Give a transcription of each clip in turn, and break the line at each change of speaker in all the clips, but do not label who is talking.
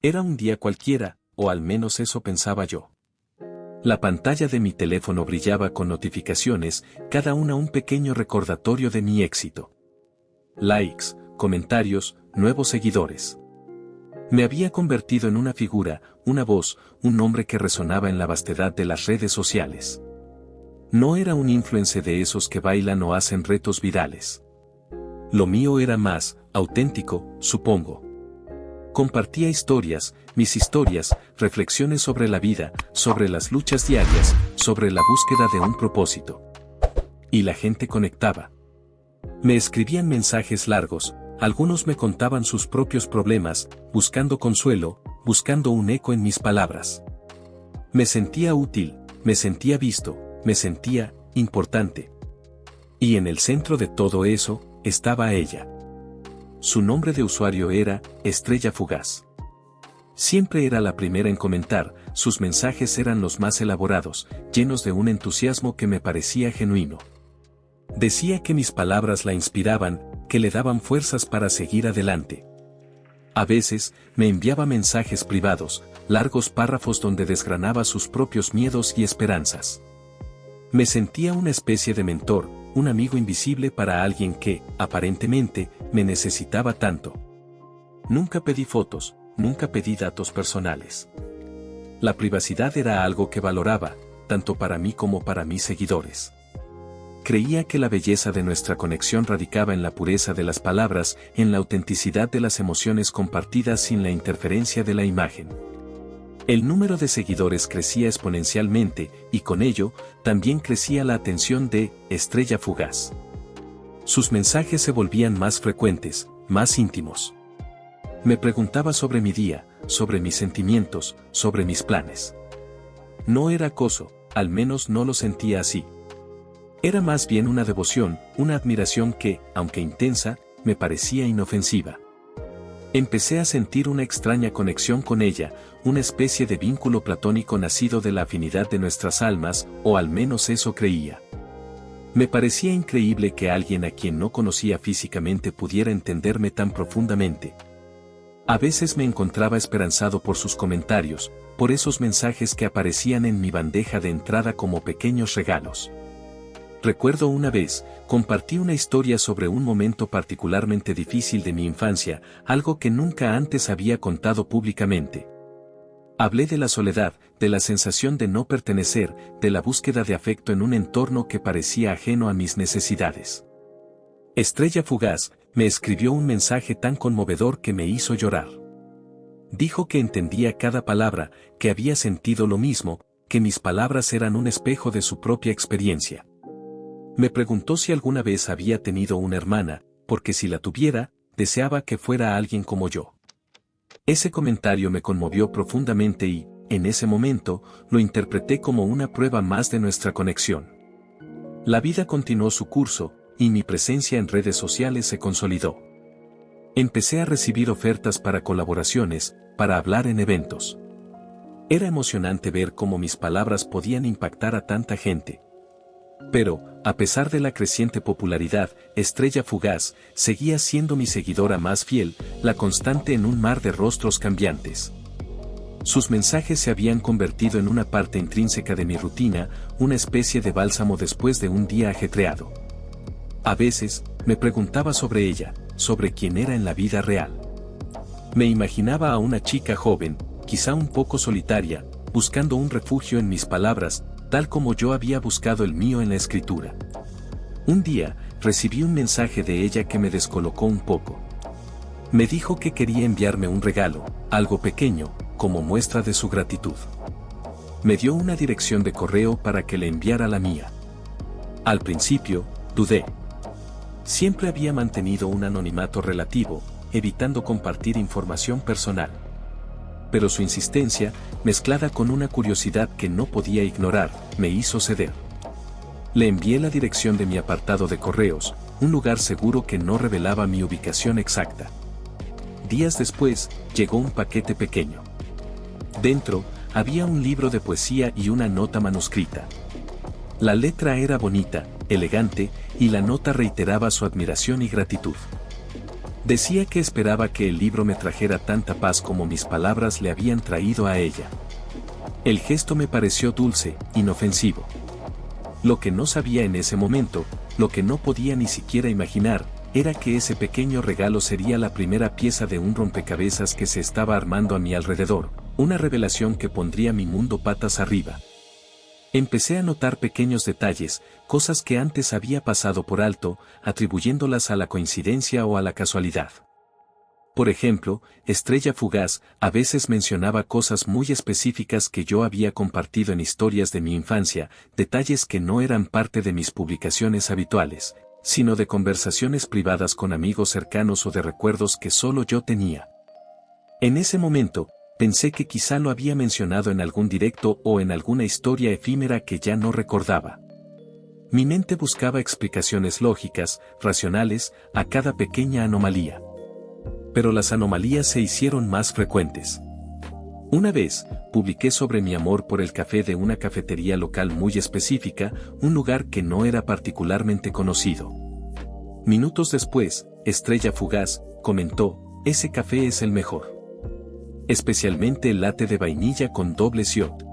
Era un día cualquiera, o al menos eso pensaba yo. La pantalla de mi teléfono brillaba con notificaciones, cada una un pequeño recordatorio de mi éxito. Likes, comentarios, nuevos seguidores. Me había convertido en una figura, una voz, un nombre que resonaba en la vastedad de las redes sociales. No era un influencer de esos que bailan o hacen retos virales. Lo mío era más auténtico, supongo. Compartía historias, mis historias, reflexiones sobre la vida, sobre las luchas diarias, sobre la búsqueda de un propósito. Y la gente conectaba. Me escribían mensajes largos, algunos me contaban sus propios problemas, buscando consuelo, buscando un eco en mis palabras. Me sentía útil, me sentía visto, me sentía importante. Y en el centro de todo eso, estaba ella. Su nombre de usuario era Estrella Fugaz. Siempre era la primera en comentar, sus mensajes eran los más elaborados, llenos de un entusiasmo que me parecía genuino. Decía que mis palabras la inspiraban, que le daban fuerzas para seguir adelante. A veces, me enviaba mensajes privados, largos párrafos donde desgranaba sus propios miedos y esperanzas. Me sentía una especie de mentor, un amigo invisible para alguien que, aparentemente, me necesitaba tanto. Nunca pedí fotos, nunca pedí datos personales. La privacidad era algo que valoraba, tanto para mí como para mis seguidores. Creía que la belleza de nuestra conexión radicaba en la pureza de las palabras, en la autenticidad de las emociones compartidas sin la interferencia de la imagen. El número de seguidores crecía exponencialmente, y con ello, también crecía la atención de Estrella Fugaz. Sus mensajes se volvían más frecuentes, más íntimos. Me preguntaba sobre mi día, sobre mis sentimientos, sobre mis planes. No era acoso, al menos no lo sentía así. Era más bien una devoción, una admiración que, aunque intensa, me parecía inofensiva. Empecé a sentir una extraña conexión con ella, una especie de vínculo platónico nacido de la afinidad de nuestras almas, o al menos eso creía. Me parecía increíble que alguien a quien no conocía físicamente pudiera entenderme tan profundamente. A veces me encontraba esperanzado por sus comentarios, por esos mensajes que aparecían en mi bandeja de entrada como pequeños regalos. Recuerdo una vez, compartí una historia sobre un momento particularmente difícil de mi infancia, algo que nunca antes había contado públicamente. Hablé de la soledad, de la sensación de no pertenecer, de la búsqueda de afecto en un entorno que parecía ajeno a mis necesidades. Estrella Fugaz me escribió un mensaje tan conmovedor que me hizo llorar. Dijo que entendía cada palabra, que había sentido lo mismo, que mis palabras eran un espejo de su propia experiencia. Me preguntó si alguna vez había tenido una hermana, porque si la tuviera, deseaba que fuera alguien como yo. Ese comentario me conmovió profundamente y, en ese momento, lo interpreté como una prueba más de nuestra conexión. La vida continuó su curso, y mi presencia en redes sociales se consolidó. Empecé a recibir ofertas para colaboraciones, para hablar en eventos. Era emocionante ver cómo mis palabras podían impactar a tanta gente. Pero, a pesar de la creciente popularidad, Estrella Fugaz seguía siendo mi seguidora más fiel, la constante en un mar de rostros cambiantes. Sus mensajes se habían convertido en una parte intrínseca de mi rutina, una especie de bálsamo después de un día ajetreado. A veces, me preguntaba sobre ella, sobre quién era en la vida real. Me imaginaba a una chica joven, quizá un poco solitaria, buscando un refugio en mis palabras, tal como yo había buscado el mío en la escritura. Un día, recibí un mensaje de ella que me descolocó un poco. Me dijo que quería enviarme un regalo, algo pequeño, como muestra de su gratitud. Me dio una dirección de correo para que le enviara la mía. Al principio, dudé. Siempre había mantenido un anonimato relativo, evitando compartir información personal. Pero su insistencia, mezclada con una curiosidad que no podía ignorar, me hizo ceder. Le envié la dirección de mi apartado de correos, un lugar seguro que no revelaba mi ubicación exacta. Días después, llegó un paquete pequeño. Dentro, había un libro de poesía y una nota manuscrita. La letra era bonita, elegante, y la nota reiteraba su admiración y gratitud. Decía que esperaba que el libro me trajera tanta paz como mis palabras le habían traído a ella. El gesto me pareció dulce, inofensivo. Lo que no sabía en ese momento, lo que no podía ni siquiera imaginar, era que ese pequeño regalo sería la primera pieza de un rompecabezas que se estaba armando a mi alrededor, una revelación que pondría mi mundo patas arriba. Empecé a notar pequeños detalles, cosas que antes había pasado por alto, atribuyéndolas a la coincidencia o a la casualidad. Por ejemplo, Estrella Fugaz a veces mencionaba cosas muy específicas que yo había compartido en historias de mi infancia, detalles que no eran parte de mis publicaciones habituales, sino de conversaciones privadas con amigos cercanos o de recuerdos que solo yo tenía. En ese momento, pensé que quizá lo había mencionado en algún directo o en alguna historia efímera que ya no recordaba. Mi mente buscaba explicaciones lógicas, racionales, a cada pequeña anomalía. Pero las anomalías se hicieron más frecuentes. Una vez, publiqué sobre mi amor por el café de una cafetería local muy específica, un lugar que no era particularmente conocido. Minutos después, Estrella Fugaz comentó: "Ese café es el mejor. Especialmente el latte de vainilla con doble shot".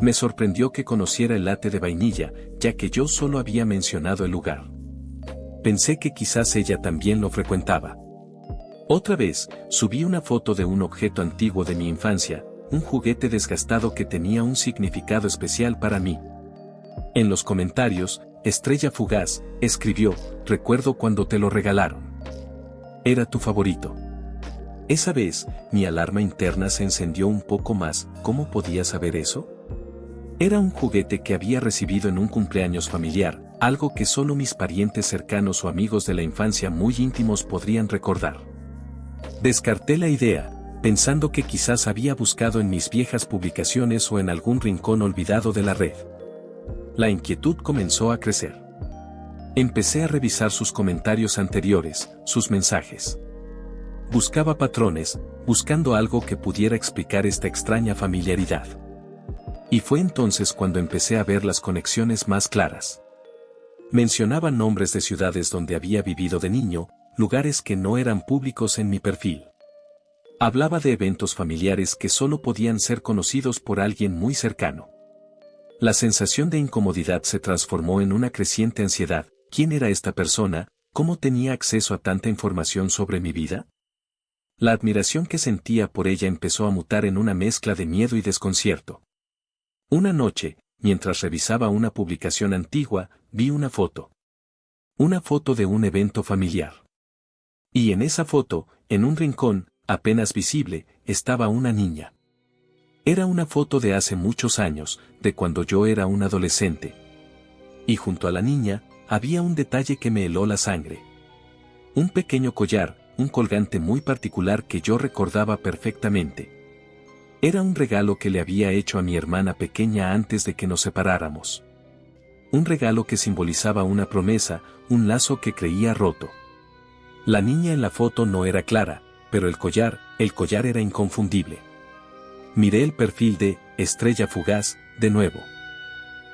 Me sorprendió que conociera el latte de vainilla, ya que yo solo había mencionado el lugar. Pensé que quizás ella también lo frecuentaba. Otra vez, subí una foto de un objeto antiguo de mi infancia, un juguete desgastado que tenía un significado especial para mí. En los comentarios, Estrella Fugaz escribió: "Recuerdo cuando te lo regalaron. Era tu favorito". Esa vez, mi alarma interna se encendió un poco más. ¿Cómo podía saber eso? Era un juguete que había recibido en un cumpleaños familiar, algo que solo mis parientes cercanos o amigos de la infancia muy íntimos podrían recordar. Descarté la idea, pensando que quizás había buscado en mis viejas publicaciones o en algún rincón olvidado de la red. La inquietud comenzó a crecer. Empecé a revisar sus comentarios anteriores, sus mensajes. Buscaba patrones, buscando algo que pudiera explicar esta extraña familiaridad. Y fue entonces cuando empecé a ver las conexiones más claras. Mencionaba nombres de ciudades donde había vivido de niño, lugares que no eran públicos en mi perfil. Hablaba de eventos familiares que solo podían ser conocidos por alguien muy cercano. La sensación de incomodidad se transformó en una creciente ansiedad. ¿Quién era esta persona? ¿Cómo tenía acceso a tanta información sobre mi vida? La admiración que sentía por ella empezó a mutar en una mezcla de miedo y desconcierto. Una noche, mientras revisaba una publicación antigua, vi una foto. Una foto de un evento familiar. Y en esa foto, en un rincón, apenas visible, estaba una niña. Era una foto de hace muchos años, de cuando yo era un adolescente. Y junto a la niña, había un detalle que me heló la sangre. Un pequeño collar, un colgante muy particular que yo recordaba perfectamente. Era un regalo que le había hecho a mi hermana pequeña antes de que nos separáramos. Un regalo que simbolizaba una promesa, un lazo que creía roto. La niña en la foto no era clara, pero el collar era inconfundible. Miré el perfil de Estrella Fugaz, de nuevo.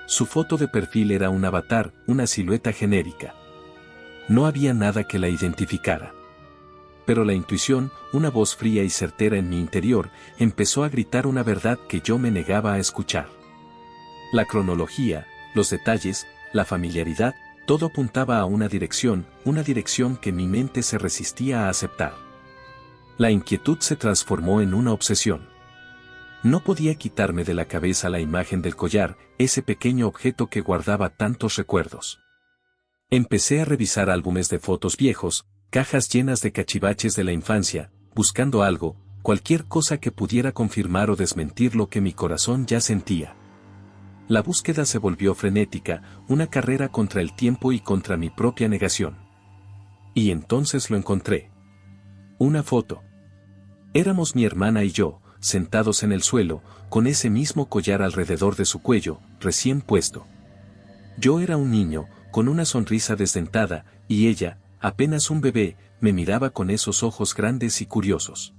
Su foto de perfil era un avatar, una silueta genérica. No había nada que la identificara. Pero la intuición, una voz fría y certera en mi interior, empezó a gritar una verdad que yo me negaba a escuchar. La cronología, los detalles, la familiaridad, todo apuntaba a una dirección que mi mente se resistía a aceptar. La inquietud se transformó en una obsesión. No podía quitarme de la cabeza la imagen del collar, ese pequeño objeto que guardaba tantos recuerdos. Empecé a revisar álbumes de fotos viejos, cajas llenas de cachivaches de la infancia, buscando algo, cualquier cosa que pudiera confirmar o desmentir lo que mi corazón ya sentía. La búsqueda se volvió frenética, una carrera contra el tiempo y contra mi propia negación. Y entonces lo encontré. Una foto. Éramos mi hermana y yo, sentados en el suelo, con ese mismo collar alrededor de su cuello, recién puesto. Yo era un niño, con una sonrisa desdentada, y ella, apenas un bebé, me miraba con esos ojos grandes y curiosos.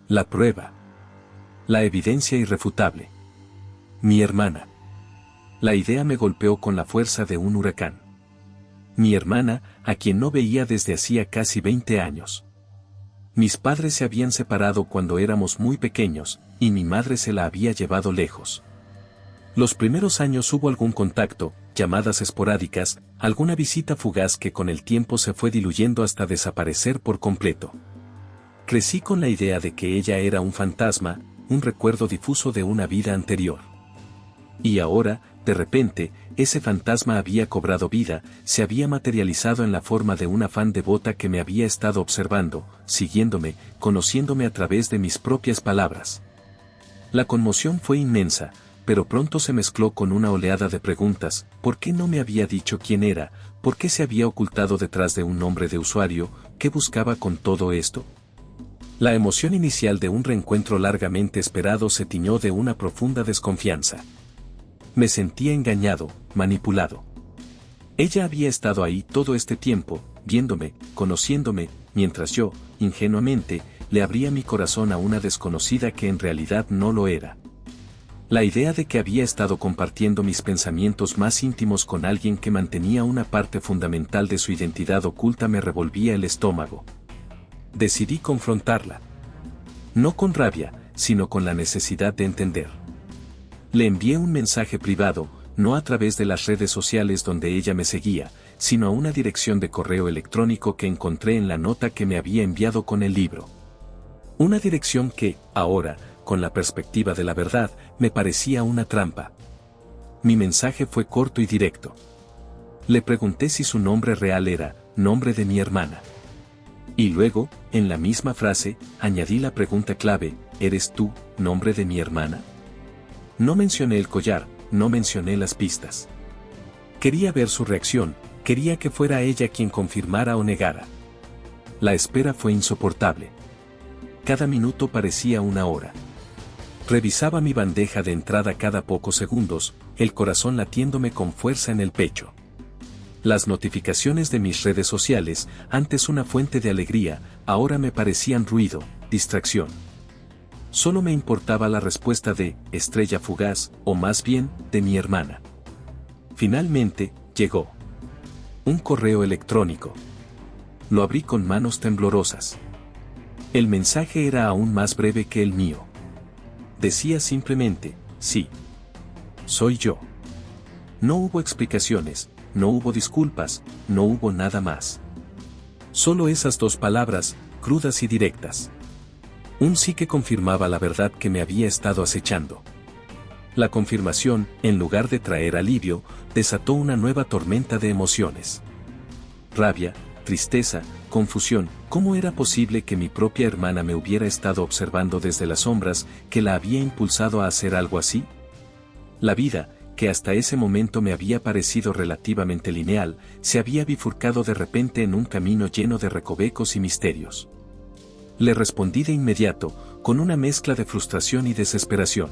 La prueba. La evidencia irrefutable. Mi hermana. La idea me golpeó con la fuerza de un huracán. Mi hermana, a quien no veía desde hacía casi 20 años. Mis padres se habían separado cuando éramos muy pequeños, y mi madre se la había llevado lejos. Los primeros años hubo algún contacto, llamadas esporádicas, alguna visita fugaz que con el tiempo se fue diluyendo hasta desaparecer por completo. Crecí con la idea de que ella era un fantasma, un recuerdo difuso de una vida anterior. Y ahora, de repente, ese fantasma había cobrado vida, se había materializado en la forma de una fan devota que me había estado observando, siguiéndome, conociéndome a través de mis propias palabras. La conmoción fue inmensa, pero pronto se mezcló con una oleada de preguntas: ¿por qué no me había dicho quién era? ¿Por qué se había ocultado detrás de un nombre de usuario? ¿Qué buscaba con todo esto? La emoción inicial de un reencuentro largamente esperado se tiñó de una profunda desconfianza. Me sentía engañado, manipulado. Ella había estado ahí todo este tiempo, viéndome, conociéndome, mientras yo, ingenuamente, le abría mi corazón a una desconocida que en realidad no lo era. La idea de que había estado compartiendo mis pensamientos más íntimos con alguien que mantenía una parte fundamental de su identidad oculta me revolvía el estómago. Decidí confrontarla. No con rabia, sino con la necesidad de entender. Le envié un mensaje privado, no a través de las redes sociales donde ella me seguía, sino a una dirección de correo electrónico que encontré en la nota que me había enviado con el libro. Una dirección que, ahora, con la perspectiva de la verdad, me parecía una trampa. Mi mensaje fue corto y directo. Le pregunté si su nombre real era, nombre de mi hermana. Y luego, en la misma frase, añadí la pregunta clave: ¿eres tú, nombre de mi hermana? No mencioné el collar, no mencioné las pistas. Quería ver su reacción, quería que fuera ella quien confirmara o negara. La espera fue insoportable. Cada minuto parecía una hora. Revisaba mi bandeja de entrada cada pocos segundos, el corazón latiéndome con fuerza en el pecho. Las notificaciones de mis redes sociales, antes una fuente de alegría, ahora me parecían ruido, distracción. Solo me importaba la respuesta de estrella fugaz, o más bien, de mi hermana. Finalmente, llegó. Un correo electrónico. Lo abrí con manos temblorosas. El mensaje era aún más breve que el mío. Decía simplemente: sí. Soy yo. No hubo explicaciones, no hubo disculpas, no hubo nada más. Solo esas dos palabras, crudas y directas. Un sí que confirmaba la verdad que me había estado acechando. La confirmación, en lugar de traer alivio, desató una nueva tormenta de emociones. Rabia, tristeza, confusión. ¿Cómo era posible que mi propia hermana me hubiera estado observando desde las sombras, que la había impulsado a hacer algo así? La vida, que hasta ese momento me había parecido relativamente lineal, se había bifurcado de repente en un camino lleno de recovecos y misterios. Le respondí de inmediato, con una mezcla de frustración y desesperación.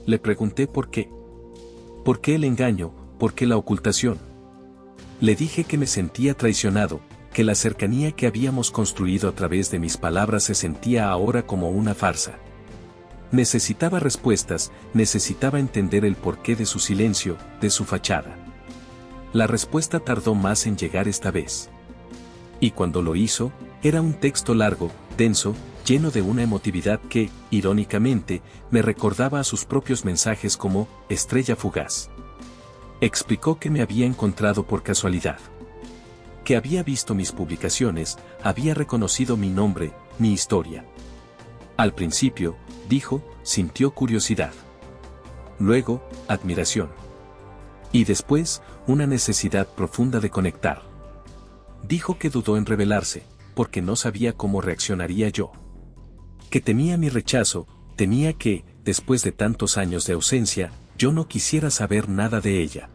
Le pregunté por qué. ¿Por qué el engaño? ¿Por qué la ocultación? Le dije que me sentía traicionado, que la cercanía que habíamos construido a través de mis palabras se sentía ahora como una farsa. Necesitaba respuestas, necesitaba entender el porqué de su silencio, de su fachada. La respuesta tardó más en llegar esta vez. Y cuando lo hizo, era un texto largo, denso, lleno de una emotividad que, irónicamente, me recordaba a sus propios mensajes como estrella fugaz. Explicó que me había encontrado por casualidad. Que había visto mis publicaciones, había reconocido mi nombre, mi historia. Al principio, dijo, sintió curiosidad. Luego, admiración. Y después, una necesidad profunda de conectar. Dijo que dudó en revelarse, porque no sabía cómo reaccionaría yo. Que temía mi rechazo, temía que, después de tantos años de ausencia, yo no quisiera saber nada de ella.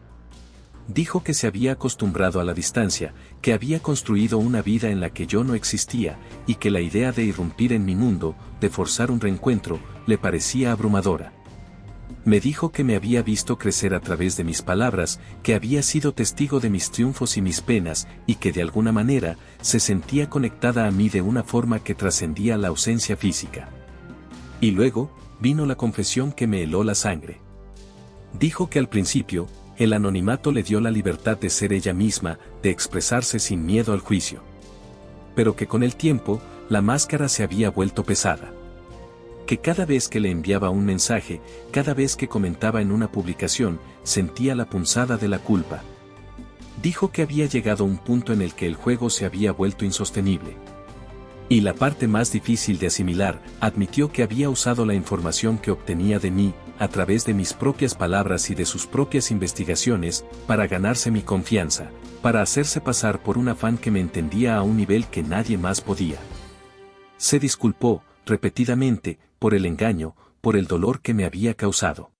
Dijo que se había acostumbrado a la distancia, que había construido una vida en la que yo no existía, y que la idea de irrumpir en mi mundo, de forzar un reencuentro, le parecía abrumadora. Me dijo que me había visto crecer a través de mis palabras, que había sido testigo de mis triunfos y mis penas, y que de alguna manera, se sentía conectada a mí de una forma que trascendía la ausencia física. Y luego, vino la confesión que me heló la sangre. Dijo que al principio, El anonimato le dio la libertad de ser ella misma, de expresarse sin miedo al juicio. Pero que con el tiempo, la máscara se había vuelto pesada. Que cada vez que le enviaba un mensaje, cada vez que comentaba en una publicación, sentía la punzada de la culpa. Dijo que había llegado a un punto en el que el juego se había vuelto insostenible. Y la parte más difícil de asimilar, admitió que había usado la información que obtenía de mí, a través de mis propias palabras y de sus propias investigaciones, para ganarse mi confianza, para hacerse pasar por una fan que me entendía a un nivel que nadie más podía. Se disculpó, repetidamente, por el engaño, por el dolor que me había causado.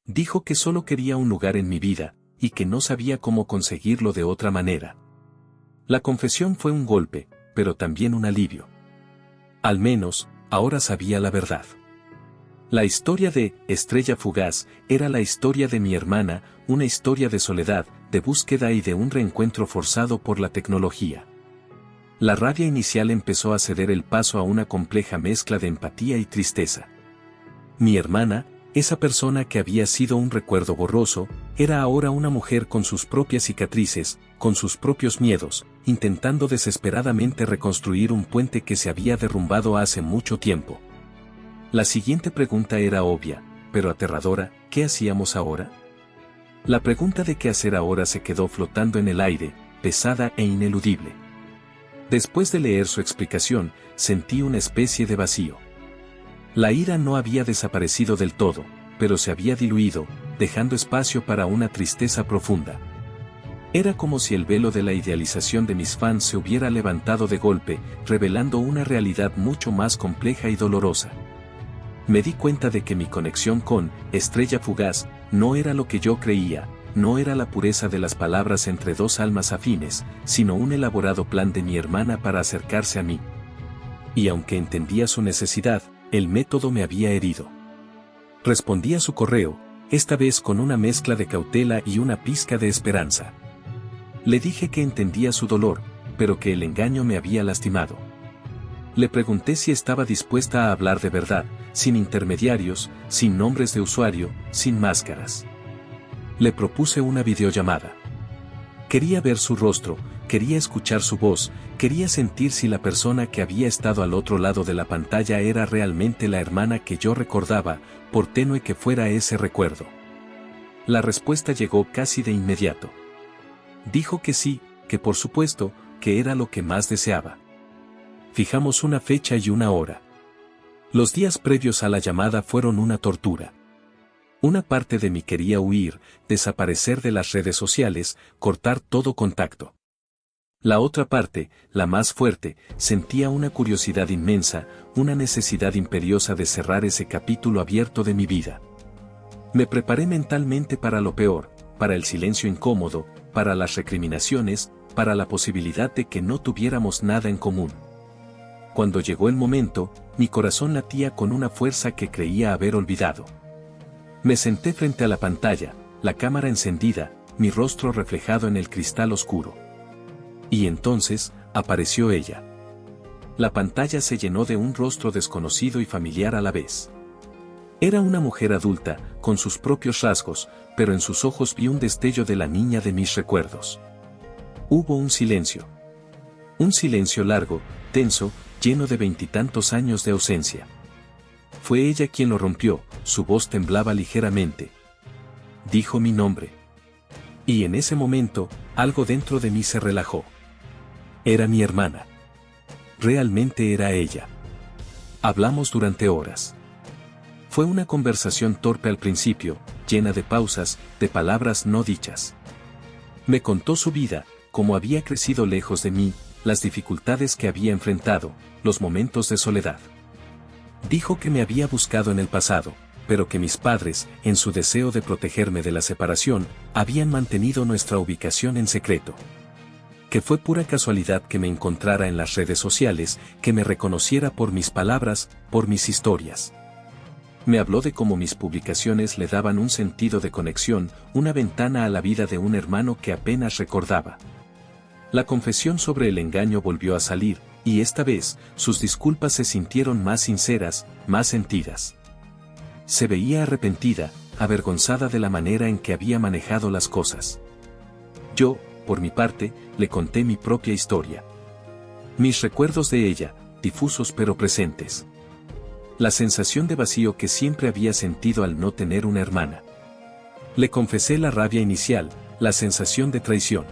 Dijo que solo quería un lugar en mi vida, y que no sabía cómo conseguirlo de otra manera. La confesión fue un golpe, pero también un alivio. Al menos, ahora sabía la verdad. La historia de Estrella Fugaz era la historia de mi hermana, una historia de soledad, de búsqueda y de un reencuentro forzado por la tecnología. La rabia inicial empezó a ceder el paso a una compleja mezcla de empatía y tristeza. Mi hermana, esa persona que había sido un recuerdo borroso, era ahora una mujer con sus propias cicatrices, con sus propios miedos, intentando desesperadamente reconstruir un puente que se había derrumbado hace mucho tiempo. La siguiente pregunta era obvia, pero aterradora: ¿qué hacíamos ahora? La pregunta de qué hacer ahora se quedó flotando en el aire, pesada e ineludible. Después de leer su explicación, sentí una especie de vacío. La ira no había desaparecido del todo, pero se había diluido, dejando espacio para una tristeza profunda. Era como si el velo de la idealización de mis fans se hubiera levantado de golpe, revelando una realidad mucho más compleja y dolorosa. Me di cuenta de que mi conexión con Estrella Fugaz no era lo que yo creía, no era la pureza de las palabras entre dos almas afines, sino un elaborado plan de mi hermana para acercarse a mí. Y aunque entendía su necesidad, el método me había herido. Respondí a su correo, esta vez con una mezcla de cautela y una pizca de esperanza. Le dije que entendía su dolor, pero que el engaño me había lastimado. Le pregunté si estaba dispuesta a hablar de verdad, sin intermediarios, sin nombres de usuario, sin máscaras. Le propuse una videollamada. Quería ver su rostro, quería escuchar su voz, quería sentir si la persona que había estado al otro lado de la pantalla era realmente la hermana que yo recordaba, por tenue que fuera ese recuerdo. La respuesta llegó casi de inmediato. Dijo que sí, que por supuesto, que era lo que más deseaba. Fijamos una fecha y una hora. Los días previos a la llamada fueron una tortura. Una parte de mí quería huir, desaparecer de las redes sociales, cortar todo contacto. La otra parte, la más fuerte, sentía una curiosidad inmensa, una necesidad imperiosa de cerrar ese capítulo abierto de mi vida. Me preparé mentalmente para lo peor, para el silencio incómodo, para las recriminaciones, para la posibilidad de que no tuviéramos nada en común. Cuando llegó el momento, mi corazón latía con una fuerza que creía haber olvidado. Me senté frente a la pantalla, la cámara encendida, mi rostro reflejado en el cristal oscuro. Y entonces, apareció ella. La pantalla se llenó de un rostro desconocido y familiar a la vez. Era una mujer adulta, con sus propios rasgos, pero en sus ojos vi un destello de la niña de mis recuerdos. Hubo un silencio. Un silencio largo, tenso, lleno de 20 y tantos años de ausencia. Fue ella quien lo rompió, su voz temblaba ligeramente. Dijo mi nombre. Y en ese momento, algo dentro de mí se relajó. Era mi hermana. Realmente era ella. Hablamos durante horas. Fue una conversación torpe al principio, llena de pausas, de palabras no dichas. Me contó su vida, cómo había crecido lejos de mí, las dificultades que había enfrentado, los momentos de soledad. Dijo que me había buscado en el pasado, pero que mis padres, en su deseo de protegerme de la separación, habían mantenido nuestra ubicación en secreto. Que fue pura casualidad que me encontrara en las redes sociales, que me reconociera por mis palabras, por mis historias. Me habló de cómo mis publicaciones le daban un sentido de conexión, una ventana a la vida de un hermano que apenas recordaba. La confesión sobre el engaño volvió a salir, y esta vez, sus disculpas se sintieron más sinceras, más sentidas. Se veía arrepentida, avergonzada de la manera en que había manejado las cosas. Yo, por mi parte, le conté mi propia historia. Mis recuerdos de ella, difusos pero presentes. La sensación de vacío que siempre había sentido al no tener una hermana. Le confesé la rabia inicial, la sensación de traición.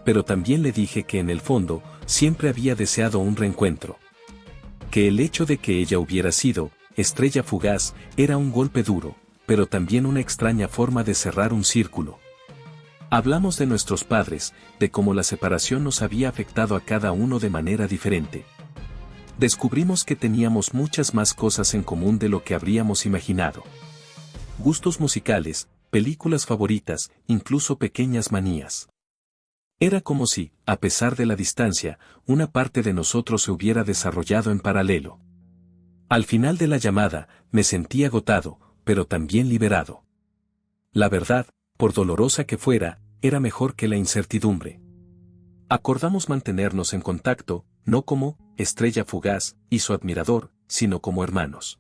Pero también le dije que en el fondo, siempre había deseado un reencuentro. Que el hecho de que ella hubiera sido estrella fugaz era un golpe duro, pero también una extraña forma de cerrar un círculo. Hablamos de nuestros padres, de cómo la separación nos había afectado a cada uno de manera diferente. Descubrimos que teníamos muchas más cosas en común de lo que habríamos imaginado. Gustos musicales, películas favoritas, incluso pequeñas manías. Era como si, a pesar de la distancia, una parte de nosotros se hubiera desarrollado en paralelo. Al final de la llamada, me sentí agotado, pero también liberado. La verdad, por dolorosa que fuera, era mejor que la incertidumbre. Acordamos mantenernos en contacto, no como estrella fugaz y su admirador, sino como hermanos.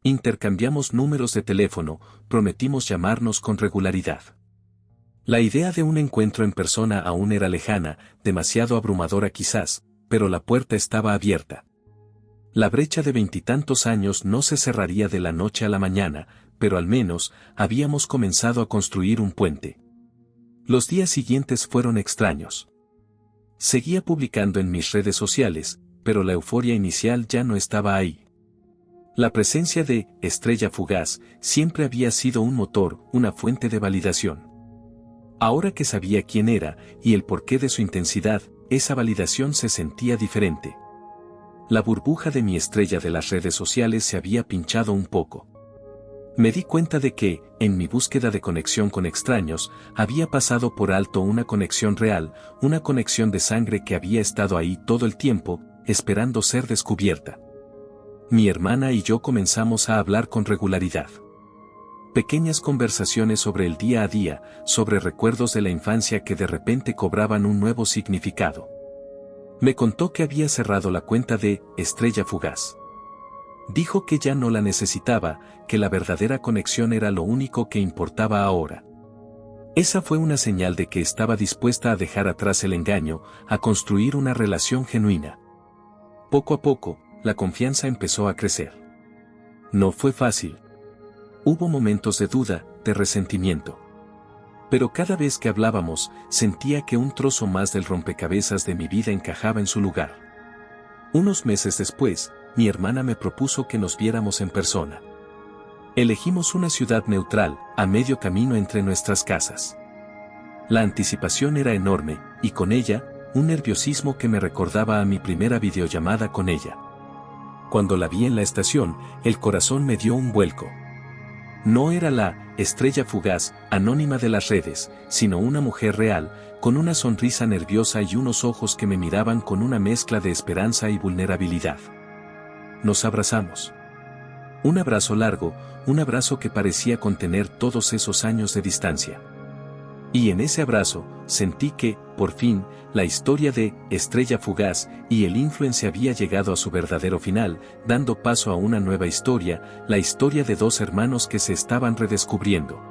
Intercambiamos números de teléfono, prometimos llamarnos con regularidad. La idea de un encuentro en persona aún era lejana, demasiado abrumadora quizás, pero la puerta estaba abierta. La brecha de 20 y tantos años no se cerraría de la noche a la mañana, pero al menos habíamos comenzado a construir un puente. Los días siguientes fueron extraños. Seguía publicando en mis redes sociales, pero la euforia inicial ya no estaba ahí. La presencia de estrella fugaz siempre había sido un motor, una fuente de validación. Ahora que sabía quién era y el porqué de su intensidad, esa validación se sentía diferente. La burbuja de mi estrella de las redes sociales se había pinchado un poco. Me di cuenta de que, en mi búsqueda de conexión con extraños, había pasado por alto una conexión real, una conexión de sangre que había estado ahí todo el tiempo, esperando ser descubierta. Mi hermana y yo comenzamos a hablar con regularidad. Pequeñas conversaciones sobre el día a día, sobre recuerdos de la infancia que de repente cobraban un nuevo significado. Me contó que había cerrado la cuenta de estrella fugaz. Dijo que ya no la necesitaba, que la verdadera conexión era lo único que importaba ahora. Esa fue una señal de que estaba dispuesta a dejar atrás el engaño, a construir una relación genuina. Poco a poco, la confianza empezó a crecer. No fue fácil. Hubo momentos de duda, de resentimiento. Pero cada vez que hablábamos, sentía que un trozo más del rompecabezas de mi vida encajaba en su lugar. Unos meses después, mi hermana me propuso que nos viéramos en persona. Elegimos una ciudad neutral, a medio camino entre nuestras casas. La anticipación era enorme, y con ella, un nerviosismo que me recordaba a mi primera videollamada con ella. Cuando la vi en la estación, el corazón me dio un vuelco. No era la estrella fugaz, anónima de las redes, sino una mujer real, con una sonrisa nerviosa y unos ojos que me miraban con una mezcla de esperanza y vulnerabilidad. Nos abrazamos. Un abrazo largo, un abrazo que parecía contener todos esos años de distancia. Y en ese abrazo, sentí que, por fin, la historia de estrella fugaz y el influencer había llegado a su verdadero final, dando paso a una nueva historia, la historia de dos hermanos que se estaban redescubriendo.